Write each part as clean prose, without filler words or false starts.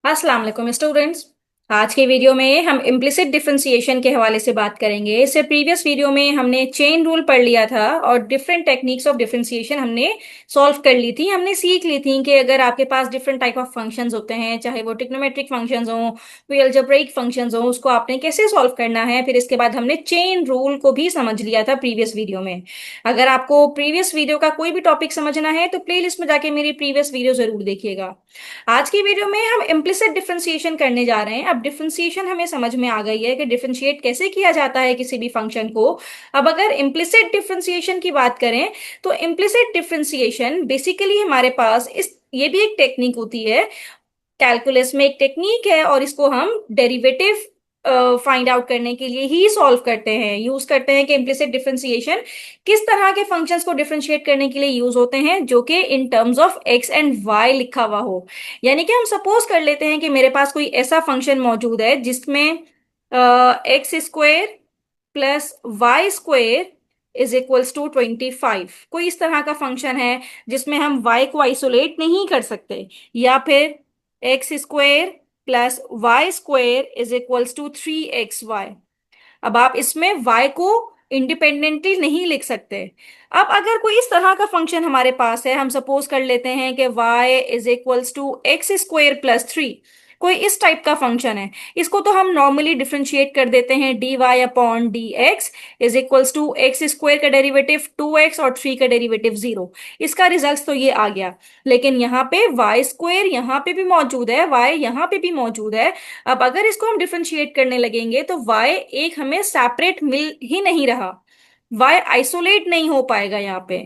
अस्सलाम वालेकुम स्टूडेंट्स। आज के वीडियो में हम इम्प्लिसिट डिफरेंशिएशन के हवाले से बात करेंगे। इससे प्रीवियस वीडियो में हमने चेन रूल पढ़ लिया था और डिफरेंट टेक्निक्स ऑफ डिफरेंशिएशन हमने सॉल्व कर ली थी। हमने सीख ली थी कि अगर आपके पास डिफरेंट टाइप ऑफ फंक्शंस होते हैं, चाहे वो ट्रिग्नोमेट्रिक फंक्शंस हों, कोई अलजेब्राइक फंक्शंस हों, उसको आपने कैसे सॉल्व करना है। फिर इसके बाद हमने चेन रूल को भी समझ लिया था प्रीवियस वीडियो में। अगर आपको प्रीवियस वीडियो का कोई भी टॉपिक समझना है तो प्लेलिस्ट में जाके मेरी प्रीवियस वीडियो जरूर देखिएगा। आज की वीडियो में हम इम्प्लिसिट डिफरेंशिएशन करने जा रहे हैं। अब डिफरेंशिएशन हमें समझ में आ गई है कि डिफरेंशिएट कैसे किया जाता है किसी भी फंक्शन को। अब अगर इम्प्लिसिट डिफरेंशिएशन की बात करें तो इम्प्लिसिट डिफरेंशिएशन बेसिकली हमारे पास इस ये भी एक टेक्निक होती है। कैलकुलस में एक टेक्निक है और इसको हम डेरिवेटिव फाइंड आउट करने के लिए ही सॉल्व करते हैं, यूज करते हैं कि इम्प्लिसिट डिफरेंशिएशन किस तरह के फंक्शंस को डिफरेंशिएट करने के लिए यूज होते हैं जो कि in terms of x and y लिखा हुआ हो। यानी कि हम सपोज कर लेते हैं कि मेरे पास कोई ऐसा फंक्शन मौजूद है जिसमें x square plus y square is equals to 25। कोई इस तरह का फंक्शन है जिसमें हम y को आइसोलेट नहीं कर सकते, या फिर x square plus y square is equals to 3xy। अब आप इसमें y को इंडिपेंडेंटली नहीं लिख सकते। अब अगर कोई इस तरह का फंक्शन हमारे पास है, हम सपोज कर लेते हैं कि y is equals to x square plus 3। कोई इस टाइप का फंक्शन है, इसको तो हम नॉर्मली डिफरेंशिएट कर देते हैं d y upon d x is equals to x square का डेरिवेटिव 2x और 3 का डेरिवेटिव 0। इसका रिजल्ट तो ये आ गया। लेकिन यहाँ पे वाई स्क्वेयर यहाँ पे भी मौजूद है, वाई यहाँ पे भी मौजूद है। अब अगर इसको हम डिफरेंशिएट करने लगेंगे तो y एक हमें सेपरेट मिल ही नहीं रहा, y आइसोलेट नहीं हो पाएगा यहाँ पे।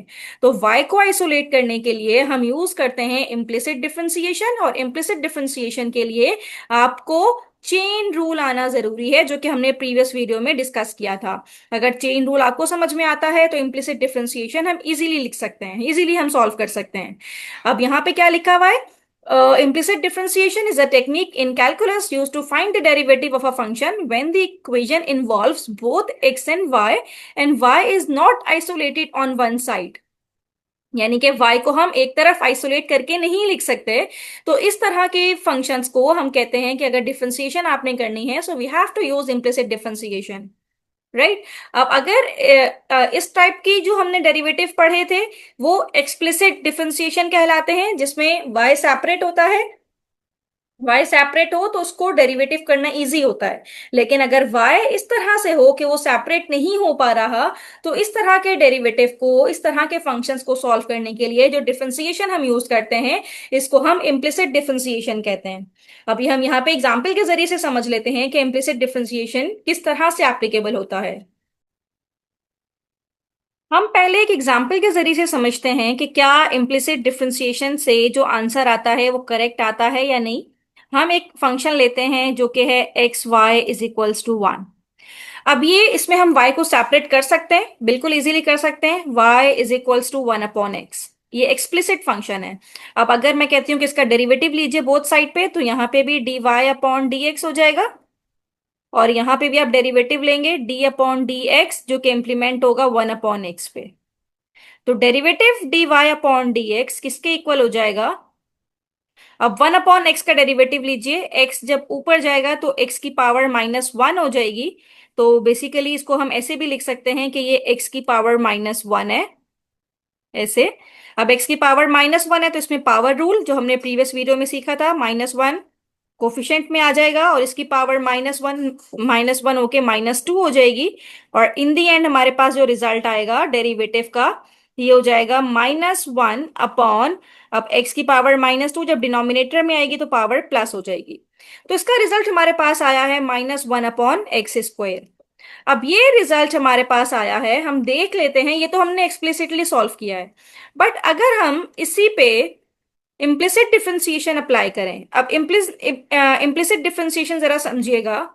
तो y को आइसोलेट करने के लिए हम यूज करते हैं इम्प्लिसिट डिफरेंशिएशन, और इम्प्लिसिट डिफरेंशिएशन के लिए आपको चेन रूल आना जरूरी है, जो कि हमने प्रीवियस वीडियो में डिस्कस किया था। अगर चेन रूल आपको समझ में आता है तो इम्प्लिसिट डिफरेंशिएशन हम इजीली लिख सकते हैं, इजीली हम सॉल्व कर सकते हैं। अब यहाँ पे क्या लिखा हुआ है? Implicit differentiation is a technique in calculus used to find the derivative of a function when the equation involves both x and y is not isolated on one side। यानी कि y को हम एक तरफ आइसोलेट करके नहीं लिख सकते। तो इस तरह के फंक्शंस को हम कहते हैं कि अगर डिफरेंशिएशन आपने करनी है so we have to use implicit differentiation, right. अब अगर इस टाइप की जो हमने डेरिवेटिव पढ़े थे वो एक्सप्लिसिट डिफरेंशिएशन कहलाते हैं, जिसमें y सेपरेट होता है। y सेपरेट हो तो उसको डेरिवेटिव करना इजी होता है। लेकिन अगर y इस तरह से हो कि वो सेपरेट नहीं हो पा रहा, तो इस तरह के डेरिवेटिव को, इस तरह के फंक्शंस को सॉल्व करने के लिए जो डिफरेंशिएशन हम यूज करते हैं, इसको हम इम्प्लिसिट डिफरेंशिएशन कहते हैं। अभी हम यहाँ पे एग्जाम्पल के जरिए से समझ लेते हैं कि इम्प्लिसिट डिफरेंशिएशन किस तरह से एप्लीकेबल होता है। हम पहले एक एग्जाम्पल के जरिए से समझते हैं कि क्या इम्प्लिसिट डिफरेंशिएशन से जो आंसर आता है वो करेक्ट आता है या नहीं। हम एक फंक्शन लेते हैं जो कि है x y is equals to 1। अब ये इसमें हम y को सेपरेट कर सकते हैं, बिल्कुल इजीली कर सकते हैं। y is equals to 1 upon x, ये एक्सप्लिसिट फंक्शन है। अब अगर मैं कहती हूँ कि इसका डेरिवेटिव लीजिए बोथ साइड पे, तो यहाँ पे भी d y upon d x हो जाएगा, और यहाँ पे भी आप डेरिवेटिव लेंगे डी अपॉन डी एक्स, जो कि इंप्लीमेंट होगा 1 अपॉन एक्स पे। तो derivative d y upon d x किसके इक्वल हो जाएगा? अब 1 अपॉन एक्स का डेरिवेटिव लीजिए, एक्स जब ऊपर जाएगा तो एक्स की पावर -1 हो जाएगी। तो बेसिकली इसको हम ऐसे भी लिख सकते हैं कि ये एक्स की पावर -1 है, ऐसे। अब एक्स की पावर -1 है तो इसमें पावर रूल जो हमने प्रीवियस वीडियो में सीखा था, -1 कोफिशिएंट में आ जाएगा और इसकी पावर -1 होके -2 हो जाएगी। और इन दी एंड हमारे पास जो रिजल्ट आएगा डेरिवेटिव का, ये हो जाएगा -1 अपॉन, अब x की पावर -2 जब डिनोमिनेटर में आएगी तो पावर प्लस हो जाएगी। तो इसका रिजल्ट हमारे पास आया है -1 अपॉन एक्स स्क्वायर। अब ये रिजल्ट हमारे पास आया है, हम देख लेते हैं, ये तो हमने एक्सप्लिसिटली सॉल्व किया है। बट अगर हम इसी पे इम्प्लिसिट डिफरेंशिएशन अप्लाई करें, अब इम्प्लिसिट डिफरेंशिएशन जरा समझिएगा।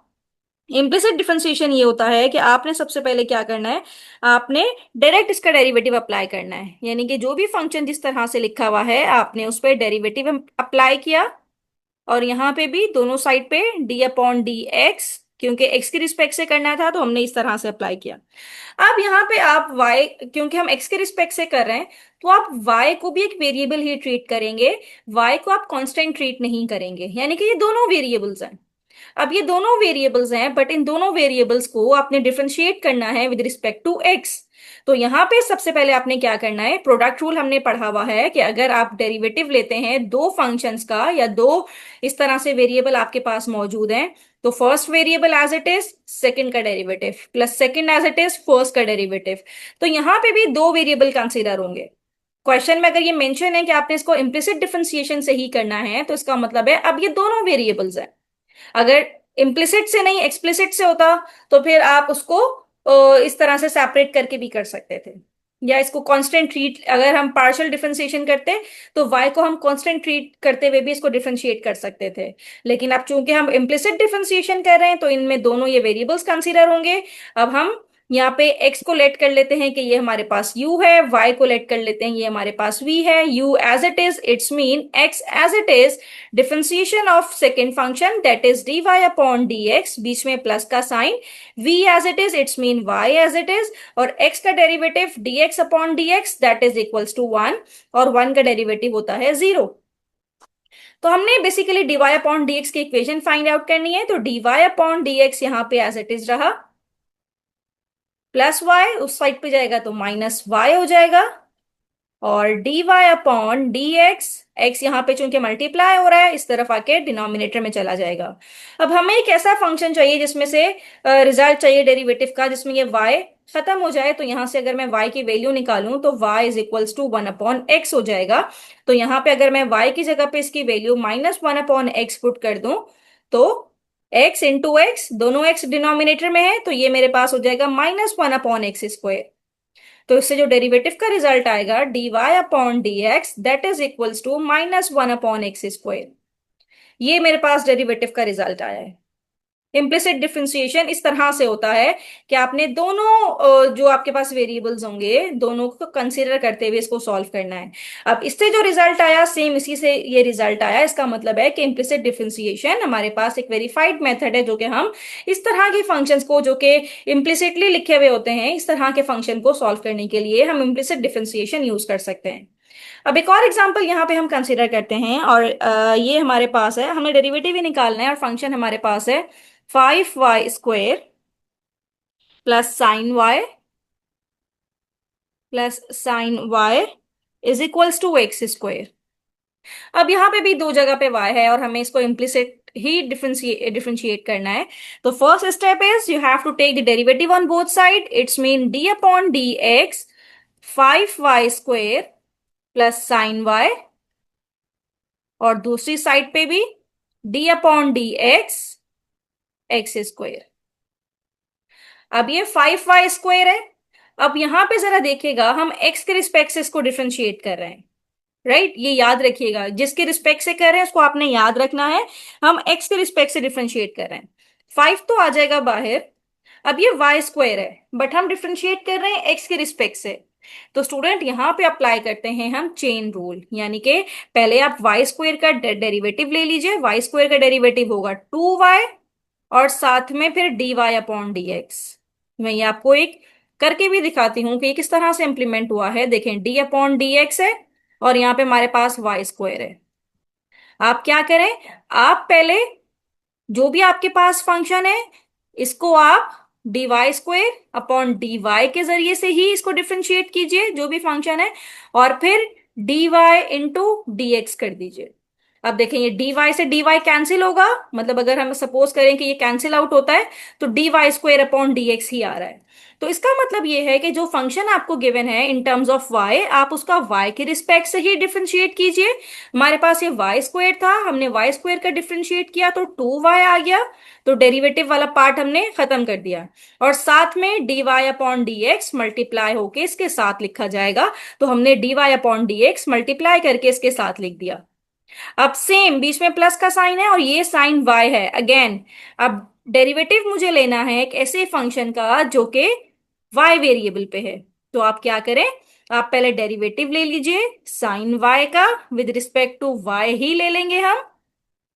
इम्प्लिसिट डिफरेंशिएशन ये होता है कि आपने सबसे पहले क्या करना है, आपने डायरेक्ट इसका डेरिवेटिव अप्लाई करना है। यानी कि जो भी फंक्शन जिस तरह से लिखा हुआ है आपने उस पर डेरिवेटिव अप्लाई किया, और यहाँ पे भी दोनों साइड पे डी अपॉन डी एक्स क्योंकि x की रिस्पेक्ट से करना था तो हमने इस तरह से अप्लाई किया। अब यहाँ पे आप y, क्योंकि हम x के रिस्पेक्ट से कर रहे हैं, तो आप y को भी एक वेरिएबल ही ट्रीट करेंगे, y को आप कांस्टेंट ट्रीट नहीं करेंगे, यानी कि ये दोनों वेरिएबल्स हैं। अब ये दोनों वेरिएबल्स हैं, बट इन दोनों वेरिएबल्स को आपने डिफरेंशिएट करना है विद रिस्पेक्ट टू x। तो यहाँ पे सबसे पहले आपने क्या करना है, प्रोडक्ट रूल हमने पढ़ा हुआ है कि अगर आप डेरिवेटिव लेते हैं दो फंक्शंस का, या दो इस तरह से वेरिएबल आपके पास मौजूद हैं, तो first variable as it is second का derivative plus second as it is first का डेरिवेटिव। तो यहाँ पे भी दो वेरिएबल कंसीडर होंगे। क्वेश्चन में अगर ये मेंशन है कि आपने इसको इम्प्लिसिट डिफरेंशिएशन से ही करना है, तो इसका मतलब है अब ये दोनों वेरिएबल्स हैं। अगर इम्प्लिसिट से नहीं एक्सप्लिसिट से होता, तो फिर आप उसको इस तरह से सेपरेट करके भी कर सकते थे, या इसको कांस्टेंट ट्रीट, अगर हम पार्शियल डिफरेंशिएशन करते तो y को हम कांस्टेंट ट्रीट करते हुए भी इसको डिफरेंशिएट कर सकते थे। लेकिन अब चूंकि हम इम्प्लिसिट डिफरेंशिएशन कर रहे हैं, तो इनमें दोनों ये वेरिएबल्स कंसीडर होंगे। अब हम यहाँ पे x को लेट कर लेते हैं कि ये हमारे पास u है, y को लेट कर लेते हैं ये हमारे पास v है। u as it is, its mean x as it is, differentiation of second function that is dy upon dx, बीच में प्लस का sign, v as it is, its mean y as it is, और x का derivative dx upon dx that is equals to 1, और 1 का derivative होता है 0। तो हमने बेसिकली dy अपॉन dx की इक्वेशन फाइंड आउट करनी है, तो dy अपॉन dx यहाँ पे एज इट इज रहा, प्लस y उस साइड पे जाएगा तो माइनस y हो जाएगा, और dy अपॉन dx, x यहाँ पे चूंकि मल्टीप्लाई हो रहा है इस तरफ आके डिनोमिनेटर में चला जाएगा। अब हमें एक ऐसा फंक्शन चाहिए जिसमें से रिजल्ट चाहिए डेरिवेटिव का, जिसमें ये y खत्म हो जाए। तो यहां से अगर मैं y की वैल्यू निकालूं तो y is equals to 1 upon x हो जाएगा। तो यहाँ पे अगर मैं y की जगह पे इसकी value minus 1 upon x put कर दूं, तो x इंटू एक्स, दोनों x डिनोमिनेटर में है, तो ये मेरे पास हो जाएगा माइनस 1 अपॉन एक्स स्क्वायर। तो इससे जो डेरिवेटिव का रिजल्ट आएगा dy upon dx that is equals to minus 1 upon x square. ये मेरे पास डेरिवेटिव का रिजल्ट आया है। इम्प्लिसिट डिफरेंशिएशन इस तरह से होता है कि आपने दोनों जो आपके पास वेरिएबल्स होंगे दोनों को कंसीडर करते हुए इसको सॉल्व करना है। अब इससे जो रिजल्ट आया सेम इसी से ये रिजल्ट आया। इसका मतलब है कि इम्प्लिसिट डिफरेंशिएशन हमारे पास एक वेरीफाइड मेथड है, जो कि हम इस तरह के फंक्शंस को जो कि इम्प्लिसिटली लिखे हुए होते हैं, इस तरह के फंक्शन को सॉल्व करने के लिए हम इम्प्लिसिट डिफरेंशिएशन यूज कर सकते हैं। अब एक और एग्जांपल यहाँ पे हम कंसीडर करते हैं, और ये हमारे पास है, हमें डेरिवेटिव ही निकालना है, और फंक्शन हमारे पास है 5y square plus sine y is equals to x square. अब यहाँ पे भी दो जगह पे y है और हमें इसको इम्प्लिसिट ही डिफरेंशिएट करना है। तो first step is you have to take the derivative on both side, its mean d upon d x 5y square plus sine y, और दूसरी साइड पे भी d upon d x square. अब ये 5y square है। अब यहां पे जरा देखिएगा, हम x के रिस्पेक्ट से इसको डिफरेंशिएट कर रहे हैं, राइट? ये याद रखिएगा, जिसके रिस्पेक्ट से कर रहे हैं उसको आपने याद रखना है। हम x के रिस्पेक्ट से डिफरेंशिएट कर रहे हैं, 5 तो आ जाएगा बाहर। अब ये y स्क्वायर है, बट हम डिफरेंशिएट कर रहे हैं x के रिस्पेक्ट से। तो स्टूडेंट यहां पे अप्लाई करते हैं हम चेन रूल, यानी कि पहले आप y स्क्वायर का डेरिवेटिव ले लीजिए। y स्क्वायर का डेरिवेटिव होगा 2y, और साथ में फिर dy अपॉन dx। मैं ये आपको एक करके भी दिखाती हूँ कि ये किस तरह से इंप्लीमेंट हुआ है। देखें, d अपॉन dx है, और यहाँ पे हमारे पास y स्क्वायर है। आप क्या करें, आप पहले जो भी आपके पास फंक्शन है इसको आप dy स्क्वायर अपॉन dy के जरिए से ही इसको डिफरेंशिएट कीजिए, जो भी फंक्शन है, और फिर dy इंटू dx कर दीजिए। अब देखें, ये dy से dy कैंसिल होगा, मतलब अगर हम सपोज करें कि ये कैंसिल आउट होता है तो dy स्क्वायर अपॉन dx ही आ रहा है। तो इसका मतलब ये है कि जो फंक्शन आपको गिवन है इन टर्म्स ऑफ y, आप उसका y के रिस्पेक्ट से ही डिफरेंशिएट कीजिए। हमारे पास ये y स्क्वायर था, हमने y स्क्वायर का डिफरेंशिएट किया तो 2y आ गया, तो डेरिवेटिव वाला पार्ट हमने खत्म कर दिया, और साथ में dy अपॉन dx मल्टीप्लाई होके इसके साथ लिखा जाएगा। तो हमने dy अपॉन dx मल्टीप्लाई करके इसके साथ लिख दिया। अब सेम बीच में प्लस का साइन है और ये साइन y है अगेन। अब डेरिवेटिव मुझे लेना है एक ऐसे फंक्शन का जो कि y वेरिएबल पे है। तो आप क्या करें, आप पहले डेरिवेटिव ले लीजिए साइन y का, विद रिस्पेक्ट टू y ही ले लेंगे हम,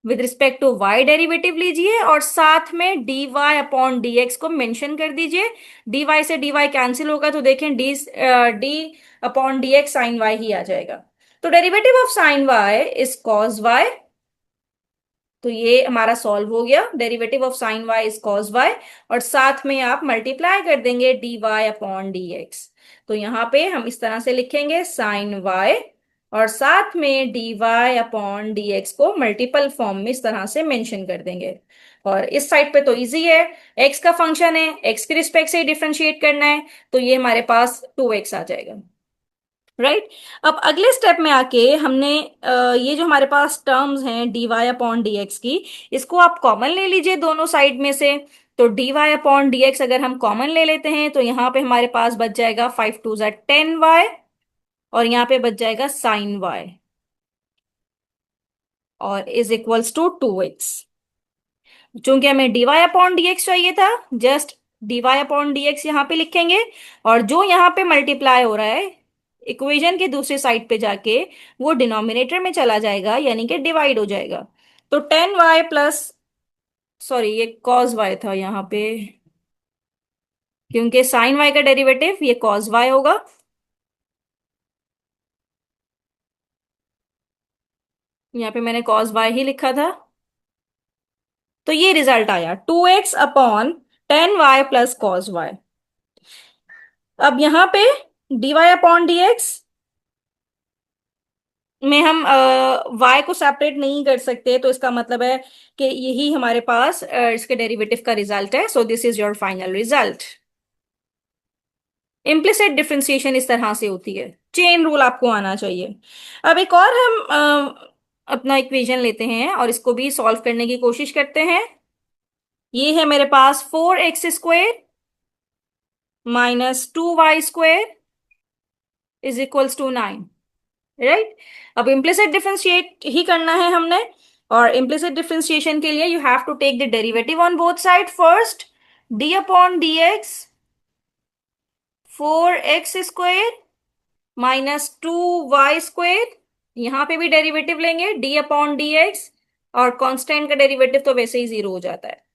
with respect to y derivative लीजिए और साथ में d y upon d x को मेंशन कर दीजिए। डी वाई से डी वाई कैंसिल होगा तो देखें d upon d x sine y ही आ जाएगा। तो derivative of sine y is cos y. तो ये हमारा सॉल्व हो गया। Derivative of sine y is cos y और साथ में आप मल्टीप्लाई कर देंगे d y upon d x. तो यहाँ पे हम इस तरह से लिखेंगे साइन वाई और साथ में d y upon d x को मल्टीपल फॉर्म में इस तरह से मेंशन कर देंगे। और इस साइड पे तो इजी है, एक्स का फंक्शन है, एक्स के रिस्पेक्ट से ही डिफरेंशिएट करना है, तो ये हमारे पास 2x आ जाएगा। राइट। अब अगले स्टेप में आके हमने ये जो हमारे पास टर्म्स हैं d y upon d x की, इसको आप कॉमन ले लीजिए दोनों साइड में से। तो d y upon d x अगर हम कॉमन ले लेते हैं तो यहाँ पे हमारे पास बच जाएगा 5 2 10 y और यहाँ पे बच जाएगा साइन वाई और इज इक्वल्स टू 2x। चूंकि हमें d y upon d x चाहिए था, just d y upon d x यहाँ पे लिखेंगे और जो यहाँ पे मल्टीप्लाई हो रहा है इक्वेशन के दूसरे साइड पे जाके वो डिनोमिनेटर में चला जाएगा, यानी कि डिवाइड हो जाएगा। तो 10y प्लस, सॉरी ये कॉस वाई था यहाँ पे, क्योंकि साइन वाई का डेरिवेटिव ये कॉस वाई होगा। यहाँ पे मैंने कॉस वाई ही लिखा था। तो ये रिजल्ट आया 2x upon 10y plus cos Y. अब यहाँ पे dy अपॉन dx में हम y को सेपरेट नहीं कर सकते, तो इसका मतलब है कि यही हमारे पास इसके डेरिवेटिव का रिजल्ट है। So this is your final result. Implicit differentiation इस तरह से होती है, चेन रूल आपको आना चाहिए। अब एक और हम अपना इक्वेशन लेते हैं और इसको भी सॉल्व करने की कोशिश करते हैं। ये है मेरे पास 4x² minus 2y² is equals to 9। Right. अब इम्प्लिसिट डिफरेंशिएट ही करना है हमने, और इम्प्लिसिट डिफरेंशिएशन के लिए you have to take the derivative on both side. First d upon d x 4x² minus 2y²। यहां पे भी डेरिवेटिव लेंगे डी अपॉन डी एक्स, और कांस्टेंट का डेरिवेटिव तो वैसे ही 0 हो जाता है।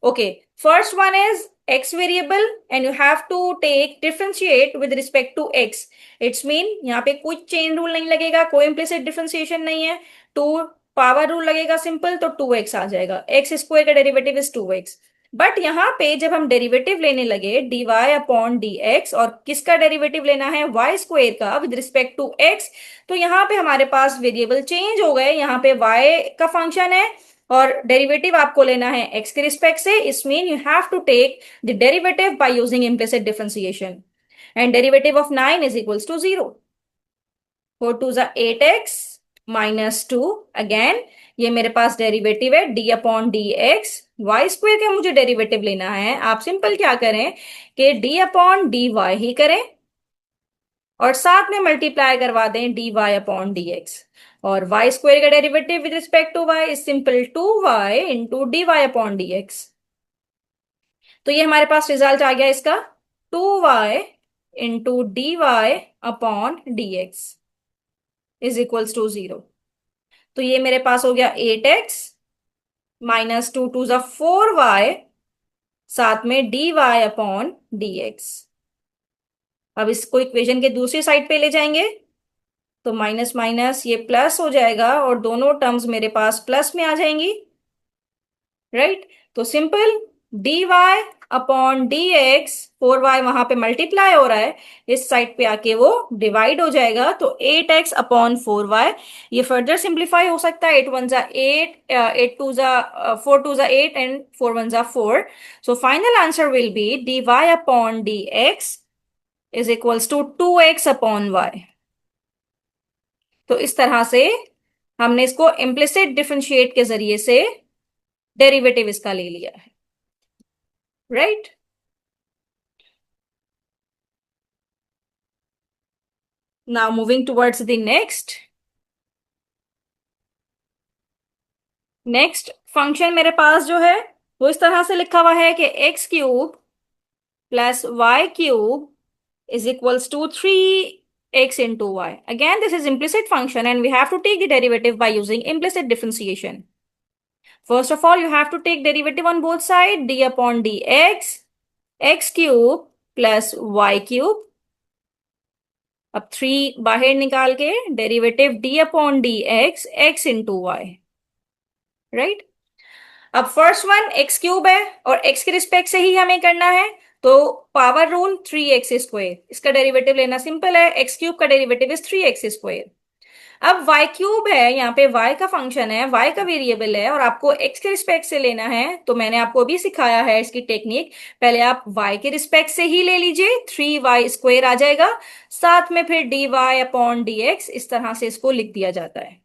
Okay, first one is x variable and you have to take differentiate with respect to x. It's mean यहाँ पे कोई chain rule नहीं लगेगा, कोई implicit differentiation नहीं है, टू पावर रूल लगेगा सिंपल, तो 2x आ जाएगा। x स्क्वायर का डेरिवेटिव इज 2x। बट यहाँ पे जब हम डेरिवेटिव लेने लगे dy अपॉन dx और किसका डेरिवेटिव लेना है y स्क्वायर का विद रिस्पेक्ट टू x, तो यहाँ पे हमारे पास वेरिएबल चेंज हो गए। यहाँ पे y का फंक्शन है और डेरिवेटिव आपको लेना है x के रिस्पेक्ट से। Is mean you have to take the derivative by using implicit differentiation and derivative of 9 is equals to 0। 4 2 8x minus 2। Again ये मेरे पास डेरिवेटिव है d upon d x, y square का मुझे डेरिवेटिव लेना है। आप सिंपल क्या करें कि डी अपॉन डी वाई ही करें और साथ में मल्टीप्लाई करवा दें d y upon d x. और वाई स्क्वायर का derivative with respect to y is simple 2y into d y upon d x. तो ये हमारे पास रिजल्ट आ गया इसका 2y into d y upon d x is equals to 0। तो ये मेरे पास हो गया 8x माइनस 2 2 4y साथ में d y upon d x. अब इसको इक्वेशन के दूसरी साइड पे ले जाएंगे तो माइनस माइनस ये प्लस हो जाएगा और दोनों टर्म्स मेरे पास प्लस में आ जाएंगी। राइट। तो simple d y upon d x, 4y वहां पे मल्टीप्लाई हो रहा है, इस साइड पे आके वो डिवाइड हो जाएगा। तो 8x अपॉन 4y, ये फर्दर सिंप्लीफाई हो सकता है। 8 1 जा 8, 8 2 जा 4 2 जा 8 एंड 4 1 जा 4। So final answer will be d y upon d x is equals to 2x upon y. तो इस तरह से हमने इसको इम्प्लिसिट डिफरेंशिएट के जरिए से डेरिवेटिव इसका ले लिया है। Right. Now moving towards the next function मेरे पास जो है वो इस तरह से लिखा हुआ है कि x³ plus y³ is equals to 3x into y. Again, this is implicit function and we have to take the derivative by using implicit differentiation. First of all, you have to take derivative on both sides. D upon dx, x cube plus y cube. अब 3 बाहर निकाल के derivative d upon d x, x into y, right. अब first one x cube है और x के respect से ही हमें करना है, तो पावर रूल 3x², इसका डेरिवेटिव लेना सिंपल है। एक्स क्यूब का डेरिवेटिव इज 3x²। अब y क्यूब है, यहाँ पे y का फंक्शन है, y का वेरिएबल है और आपको x के रिस्पेक्ट से लेना है, तो मैंने आपको अभी सिखाया है इसकी टेक्निक। पहले आप y के रिस्पेक्ट से ही ले लीजिए, 3y² आ जाएगा, साथ में फिर dy अपॉन dx, इस तरह से इसको लिख दिया जाता है।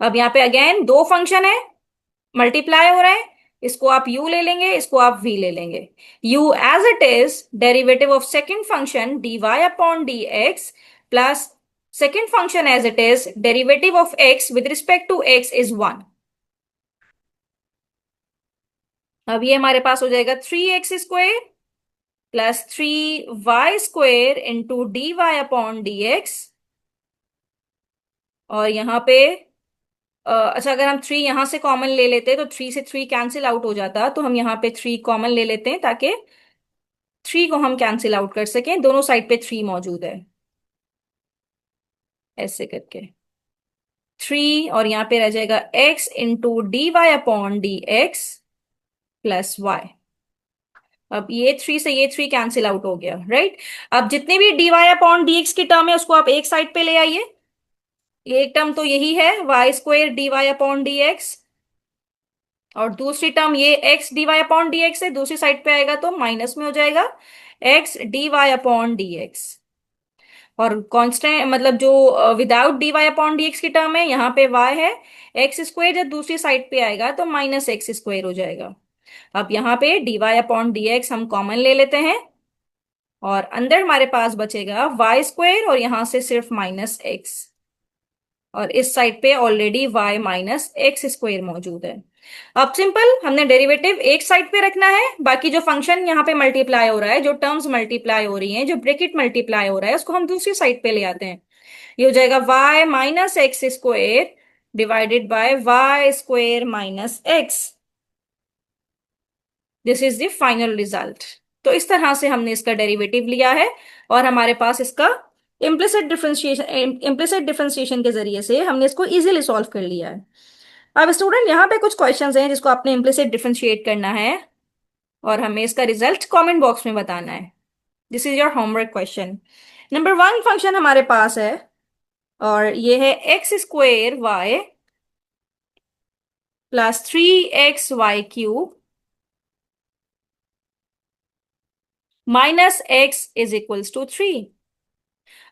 अब यहाँ पे अगेन दो फंक्शन है, मल्टीप्लाई हो रहा है, इसको आप u ले लेंगे, इसको आप v ले लेंगे। u as it is derivative of second function dy upon dx plus second function as it is derivative of x with respect to x is 1। अब ये हमारे पास हो जाएगा 3x² plus 3y² into dy upon dx। और यहाँ पे अच्छा, अगर हम 3 यहां से कॉमन ले लेते तो 3 से 3 कैंसिल आउट हो जाता, तो हम यहाँ पे 3 कॉमन ले लेते हैं ताकि 3 को हम कैंसिल आउट कर सकें, दोनों साइड पे 3 मौजूद है, ऐसे करके 3, और यहाँ पे रह जाएगा x into d y upon d x plus y. अब ये 3 से ये 3 कैंसिल आउट हो गया, राइट। अब जितने भी d y upon d x की टर्म है उसको आप एक साइड पे ले आइए। एक टर्म तो यही है y² d y upon d x, और दूसरी टर्म ये x d y upon d x है, दूसरी साइड पे आएगा तो माइनस में हो जाएगा x d y upon d x. और कांस्टेंट मतलब जो without d y upon d x की टर्म है, यहाँ पे y है, x², जब दूसरी साइड पे आएगा तो -x² हो जाएगा। अब यहाँ पे d y upon d x हम कॉमन ले लेते हैं और अंदर हमारे पास बचेगा y² और यहां से सिर्फ -x, और इस साइड पे ऑलरेडी y -x² मौजूद है। अब सिंपल, हमने डेरिवेटिव एक साइड पे रखना है, बाकी जो फंक्शन यहाँ पे मल्टीप्लाई हो रहा है, जो टर्म्स मल्टीप्लाई हो रही हैं, जो ब्रैकेट मल्टीप्लाई हो रहा है, उसको हम दूसरी साइड पे ले आते हैं। ये हो जाएगा y -x² divided by y² -x। This is the final result. तो इस तरह से हमने इसका डेरिवेटिव लिया है और हमारे पास इसका इम्प्लिसिट डिफरेंशिएशन के जरिए से हमने इसको इजीली सॉल्व कर लिया है। अब स्टूडेंट, यहाँ पे कुछ क्वेश्चंस हैं जिसको आपने इम्प्लिसिट डिफरेंशिएट करना है और हमें इसका रिजल्ट कमेंट बॉक्स में बताना है। This is your homework question. Number 1 function हमारे पास है और ये है x² y plus 3xy³ minus x is equals to 3।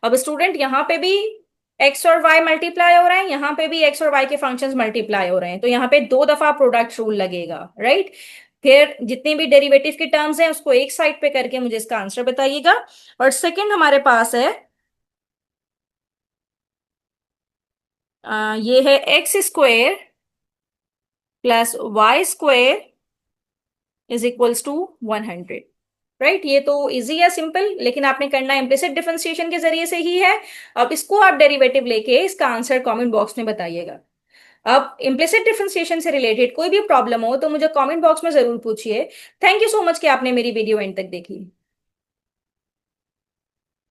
अब स्टूडेंट, यहाँ पे भी x और y मल्टीप्लाई हो रहे हैं, यहाँ पे भी x और y के फंक्शंस मल्टीप्लाई हो रहे हैं, तो यहाँ पे 2 दफा प्रोडक्ट रूल लगेगा, राइट। फिर जितनी भी डेरिवेटिव की टर्म्स हैं उसको एक साइड पे करके मुझे इसका आंसर बताइएगा। और सेकंड हमारे पास है ये है x² plus y² is equals to 100, right. ये तो इजी है, सिंपल, लेकिन आपने करना इम्प्लिसिट डिफरेंशिएशन के जरिए से ही है। अब इसको आप डेरिवेटिव लेके इसका आंसर कमेंट बॉक्स में बताइएगा। अब इम्प्लिसिट डिफरेंशिएशन से रिलेटेड कोई भी प्रॉब्लम हो तो मुझे कमेंट बॉक्स में जरूर पूछिए। थैंक यू सो मच कि आपने मेरी वीडियो एंड तक देखी।